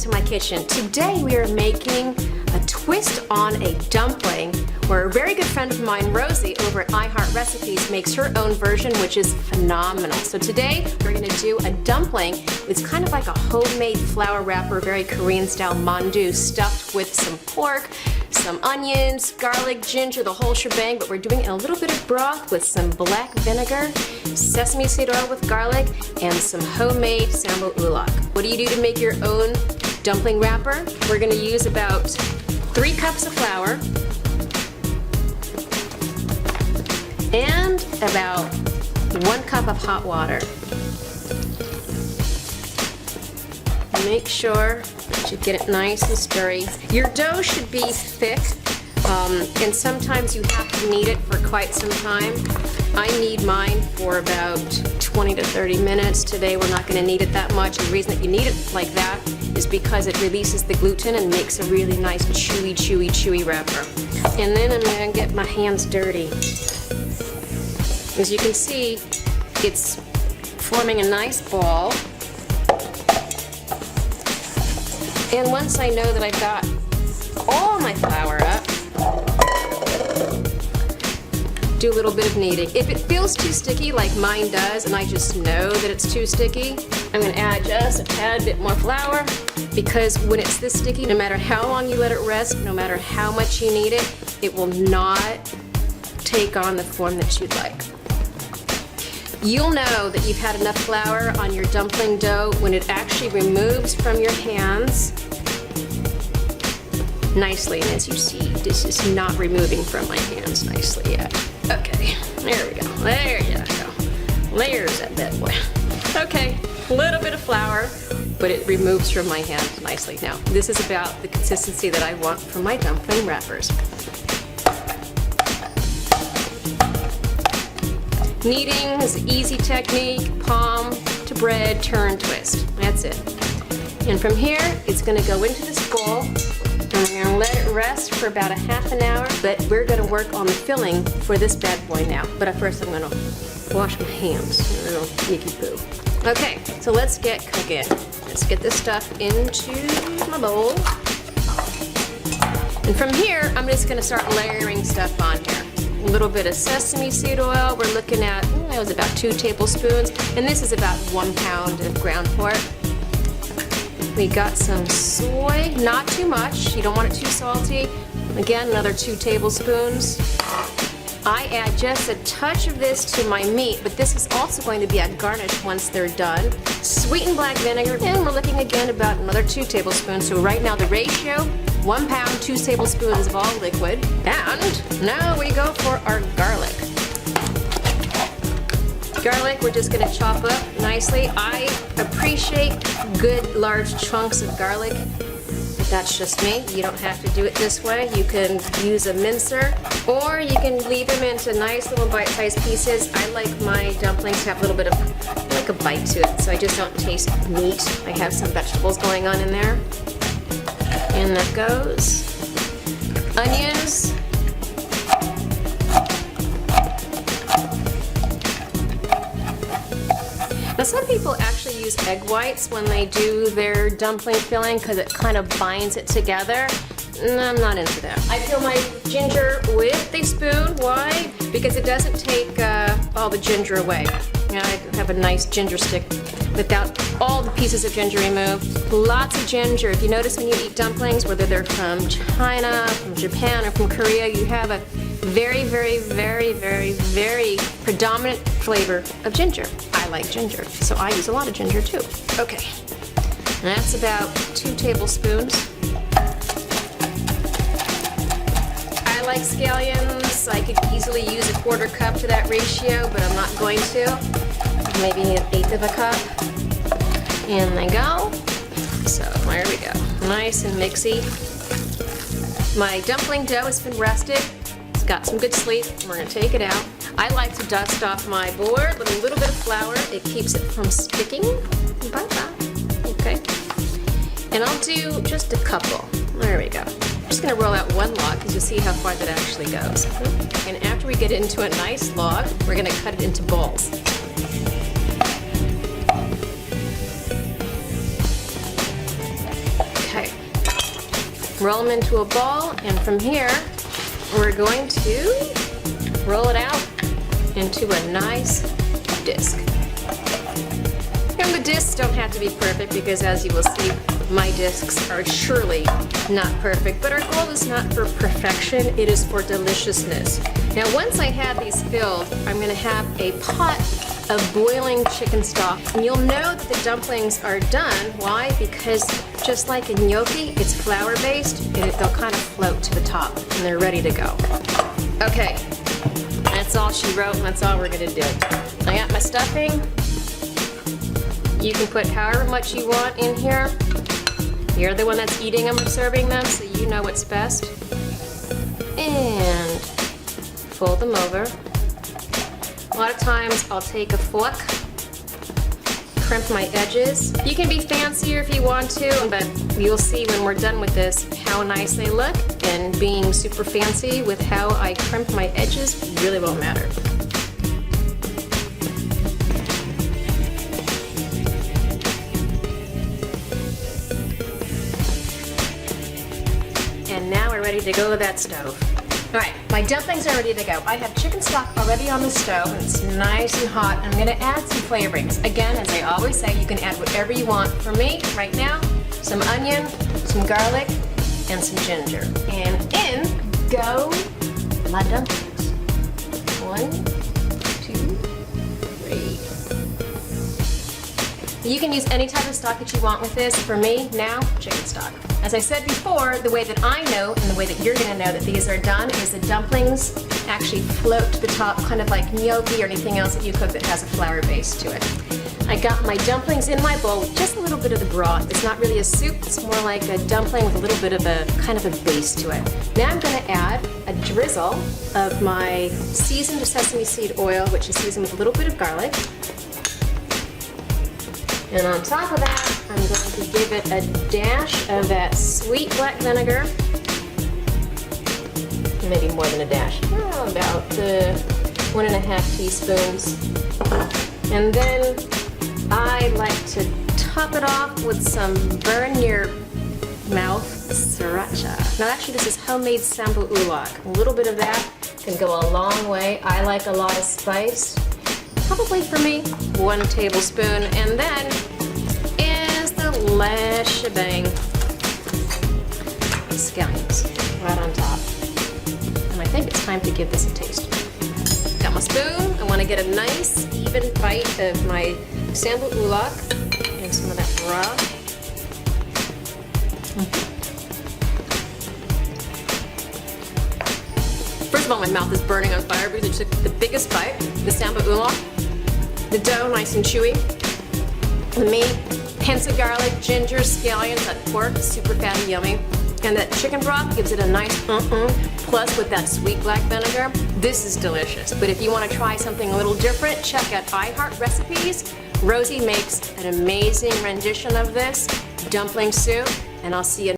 into my kitchen. Today we are making a twist on a dumpling where a very good friend of mine, Rosie, over at iHeart Recipes makes her own version, which is phenomenal. So today we're going to do a dumpling. It's kind of like a homemade flour wrapper, very Korean style mandu, stuffed with some pork, some onions, garlic, ginger, the whole shebang, but we're doing it in a little bit of broth with some black vinegar, sesame seed oil with garlic, and some homemade sambo ulak. What do you do to make your own dumpling wrapper? We're going to use about 3 cups of flour and about 1 cup of hot water. Make sure that you get it nice and stirry. Your dough should be thick, and sometimes you have to knead it for quite some time. I knead mine for about 20 to 30 minutes. Today we're not going to knead it that much, and the reason that you knead it like that is because it releases the gluten and makes a really nice chewy wrapper. And then I'm going to get my hands dirty. As you can see, it's forming a nice ball. And once I know that I've got all my flour up, do a little bit of kneading. If it feels too sticky like mine does, and I just know that it's too sticky, I'm going to add just a tad bit more flour, because when it's this sticky, no matter how long you let it rest, no matter how much you knead it, it will not take on the form that you'd like. You'll know that you've had enough flour on your dumpling dough when it actually removes from your hands nicely. And as you see, this is not removing from my hands nicely yet. Okay, there we go. There you go. Layers that bad boy. Okay, a little bit of flour, but it removes from my hands nicely. Now, this is about the consistency that I want for my dumpling wrappers. Kneading is an easy technique, palm to bread, turn, twist. That's it. And from here, it's going to go into this bowl, and we're going to let it rest for about a half an hour, but we're going to work on the filling for this bad boy now. But first I'm going to wash my hands, a little yicky poo. Okay, so let's get cooking. Let's get this stuff into my bowl. And from here, I'm just going to start layering stuff on here. A little bit of sesame seed oil. We're looking at, it was about 2 tablespoons, and this is about 1 pound of ground pork. We got some soy, not too much. You don't want it too salty. Again, another 2 tablespoons. I add just a touch of this to my meat, but this is also going to be a garnish once they're done. Sweetened black vinegar, and we're looking again about another 2 tablespoons. So right now the ratio, 1 pound, 2 tablespoons of all liquid. And now we go for our garlic. Garlic, we're just going to chop up nicely. I appreciate good large chunks of garlic. That's just me. You don't have to do it this way. You can use a mincer, or you can leave them into nice little bite-sized pieces. I like my dumplings to have a little bit of like a bite to it, so I just don't taste meat. I have some vegetables going on in there. And that goes onions. Now some people actually use egg whites when they do their dumpling filling because it kind of binds it together. I'm not into that. I fill my ginger with a spoon. Why? Because it doesn't take all the ginger away. You know, I have a nice ginger stick without all the pieces of ginger removed. Lots of ginger. If you notice when you eat dumplings, whether they're from China, from Japan, or from Korea, you have a very predominant flavor of ginger. I like ginger, so I use a lot of ginger too. Okay, and that's about 2 tablespoons. I like scallions. I could easily use a 1/4 cup to that ratio, but I'm not going to. Maybe 1/8 of a cup. In they go. So there we go. Nice and mixy. My dumpling dough has been rested. It's got some good sleep. We're going to take it out. I like to dust off my board with a little bit of flour. It keeps it from sticking. Okay. And I'll do just a couple. There we go. I'm just going to roll out 1 log because you'll see how far that actually goes. And after we get into a nice log, we're going to cut it into balls. roll them into a ball, and from here, we're going to roll it out into a nice disc. And the discs don't have to be perfect because, as you will see, my discs are surely not perfect, but our goal is not for perfection, it is for deliciousness. Now once I have these filled, I'm going to have a pot of boiling chicken stock. And you'll know that the dumplings are done. Why? Because just like in gnocchi, it's flour based and they'll kind of float to the top and they're ready to go. Okay, that's all she wrote and that's all we're going to do. I got my stuffing. You can put however much you want in here. You're the one that's eating them or serving them, so you know what's best. And fold them over. A lot of times I'll take a fork, crimp my edges. You can be fancier if you want to, but you'll see when we're done with this how nice they look, and being super fancy with how I crimp my edges really won't matter. And now we're ready to go to that stove. All right, my dumplings are ready to go. I have chicken stock already on the stove, and it's nice and hot. I'm gonna add some flavorings. Again, as I always say, you can add whatever you want. For me, right now, some onion, some garlic, and some ginger. And in go my dumplings. 1, 2, 3. You can use any type of stock that you want with this. For me, now, chicken stock. As I said before, the way that I know and the way that you're gonna know that these are done is the dumplings actually float to the top, kind of like gnocchi or anything else that you cook that has a flour base to it. I got my dumplings in my bowl with just a little bit of the broth. It's not really a soup, it's more like a dumpling with a little bit of a kind of a base to it. Now I'm gonna add a drizzle of my seasoned sesame seed oil, which is seasoned with a little bit of garlic. And on top of that, I'm going to give it a dash of that sweet black vinegar. Maybe more than a dash. Oh, about 1.5 teaspoons. And then I like to top it off with some burn your mouth sriracha. Now actually this is homemade sambu ulak. A little bit of that can go a long way. I like a lot of spice. Probably for me, 1 tablespoon, and then is the last shebang. Scallions right on top. And I think it's time to give this a taste. Got my spoon. I want to get a nice even bite of my sambu ulak and some of that broth. First of all, my mouth is burning on fire because I took the biggest bite, the sambu ulak. The dough nice and chewy. The meat, hints of garlic, ginger, scallions, that pork, super fatty, yummy. And that chicken broth gives it a nice plus with that sweet black vinegar. This is delicious. But if you want to try something a little different, check out iHeart Recipes. Rosie makes an amazing rendition of this dumpling soup, and I'll see you